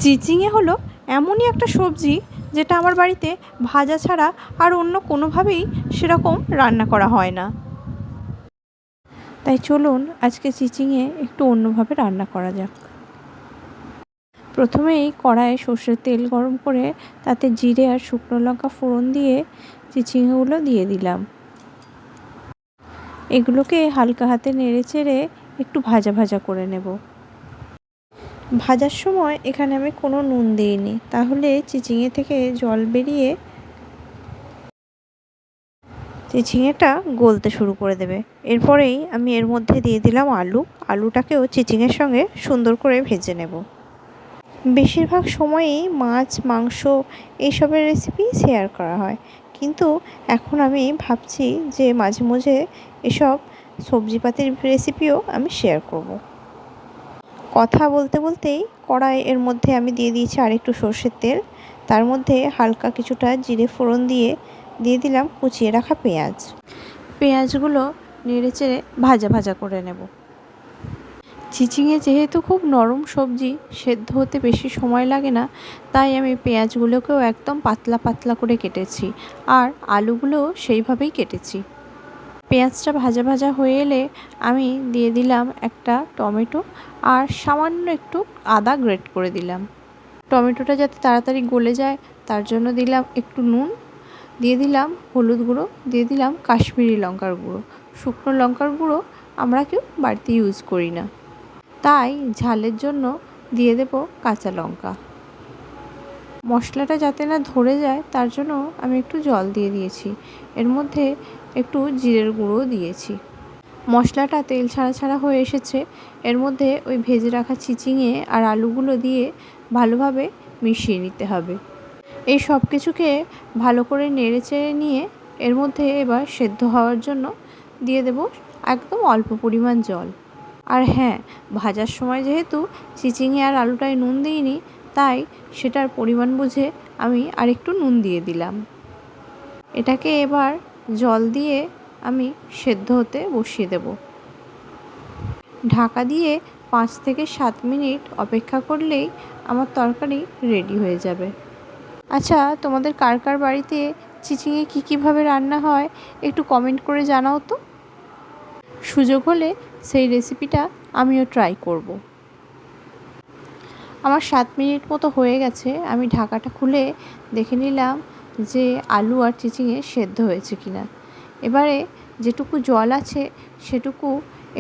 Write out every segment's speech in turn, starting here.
চিচিঙে হলো এমনই একটা সবজি যেটা আমার বাড়িতে ভাজা ছাড়া আর অন্য কোনোভাবেই সেরকম রান্না করা হয় না। তাই চলুন আজকে চিচিঙে একটু অন্যভাবে রান্না করা যাক। প্রথমেই কড়াইয়ে সর্ষের তেল গরম করে তাতে জিরে আর শুকনো লঙ্কা ফোড়ন দিয়ে চিচিঙেগুলো দিয়ে দিলাম। এগুলোকে হালকা হাতে নেড়ে চেড়ে একটু ভাজা ভাজা করে নেব। ভাজার সময় এখানে আমি কোনো নুন দিইনি, তাহলে চিচিঙে থেকে জল বেরিয়ে চিচিঙেটা গলতে শুরু করে দেবে। এরপরেই আমি এর মধ্যে দিয়ে দিলাম আলুটাকেও চিচিঙের সঙ্গে সুন্দর করে ভেজে নেব। বেশিরভাগ সময়ই মাছ মাংস এইসবের রেসিপি শেয়ার করা হয়, কিন্তু এখন আমি ভাবছি যে মাঝে মাঝে এসব সবজিপাতির রেসিপিও আমি শেয়ার করব। কথা বলতে বলতেই কড়াইয়ের মধ্যে আমি দিয়ে দিয়েছি আরেকটু সর্ষের তেল। তার মধ্যে হালকা কিছুটা জিরে ফোড়ন দিয়ে দিলাম কুচিয়ে রাখা পেঁয়াজগুলো নেড়ে চেড়ে ভাজা ভাজা করে নেব। চিচিঙে যেহেতু খুব নরম সবজি, সেদ্ধ হতে বেশি সময় লাগে না, তাই আমি পেঁয়াজগুলোকেও একদম পাতলা পাতলা করে কেটেছি আর আলুগুলোও সেইভাবেই কেটেছি। পেঁয়াজটা ভাজা ভাজা হয়ে এলে আমি দিয়ে দিলাম একটা টমেটো আর সামান্য একটু আদা গ্রেট করে দিলাম। টমেটোটা যাতে তাড়াতাড়ি গলে যায় তার জন্য দিলাম একটু নুন, দিয়ে দিলাম হলুদ গুঁড়ো, দিয়ে দিলাম কাশ্মীরি লঙ্কার গুঁড়ো। শুকনো লঙ্কার গুঁড়ো আমরা কেউ বাড়িতে ইউজ করি না, তাই ঝালের জন্য দিয়ে দেব কাঁচা লঙ্কা। মশলাটা যাতে না ধরে যায় তার জন্য আমি একটু জল দিয়ে দিয়েছি। এর মধ্যে একটু জিরের গুঁড়ো দিয়েছি। মশলাটা তেল ছাড়া ছাড়া হয়ে এসেছে। এর মধ্যে ওই ভেজে রাখা চিচিঙে আর আলুগুলো দিয়ে ভালোভাবে মিশিয়ে নিতে হবে। এই সব কিছুকে ভালো করে নেড়ে চেড়ে নিয়ে এর মধ্যে এবার সেদ্ধ হওয়ার জন্য দিয়ে দেব একদম অল্প পরিমাণ জল। আর হ্যাঁ, ভাজার সময় যেহেতু চিচিঙে আর আলুটায় নুন দিইনি, তাই সেটার পরিমাণ বুঝে আমি আরেকটু নুন দিয়ে দিলাম। এটাকে এবার জল দিয়ে আমি সেদ্ধ হতে বসিয়ে দেব। ঢাকা দিয়ে 5 থেকে 7 মিনিট অপেক্ষা করলেই আমার তরকারি রেডি হয়ে যাবে। আচ্ছা, তোমাদের কার কার বাড়িতে চিচিঙে কীভাবে রান্না হয় একটু কমেন্ট করে জানাও তো। সুযোগ হলে সেই রেসিপিটা আমিও ট্রাই করব। আমার 7 মিনিট মতো হয়ে গেছে। আমি ঢাকাটা খুলে দেখে নিলাম যে আলু আর চিচিঙে সেদ্ধ হয়েছে কিনা। এবারে যেটুকু জল আছে সেটুকু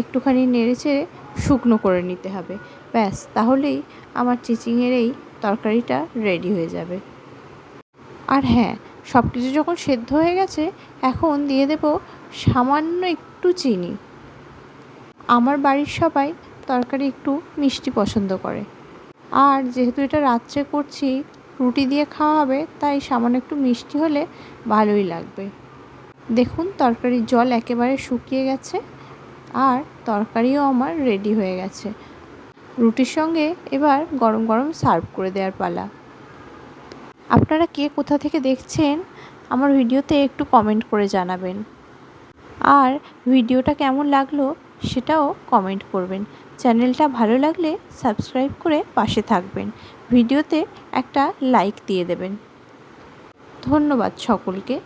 একটুখানি নেড়ে চেড়ে শুকনো করে নিতে হবে। ব্যাস, তাহলেই আমার চিচিঙের এই তরকারিটা রেডি হয়ে যাবে। আর হ্যাঁ, সব কিছু যখন সেদ্ধ হয়ে গেছে এখন দিয়ে দেব সামান্য একটু চিনি। আমার বাড়ির সবাই তরকারি একটু মিষ্টি পছন্দ করে, আর যেহেতু এটা রাত্রে করছি, রুটি দিয়ে খাওয়া হবে, তাই সামান্য একটু মিষ্টি হলে ভালোই লাগবে। দেখুন তরকারির জল একেবারে শুকিয়ে গেছে আর তরকারিও আমার রেডি হয়ে গেছে। রুটির সঙ্গে এবার গরম গরম সার্ভ করে দেওয়ার পালা। আপনারা কে কোথা থেকে দেখছেন আমার ভিডিওতে একটু কমেন্ট করে জানাবেন, আর ভিডিওটা কেমন লাগলো সেটাও কমেন্ট করবেন। চ্যানেলটা ভালো লাগলে সাবস্ক্রাইব করে পাশে থাকবেন। ভিডিওতে একটা লাইক দিয়ে দেবেন। ধন্যবাদ সকলকে।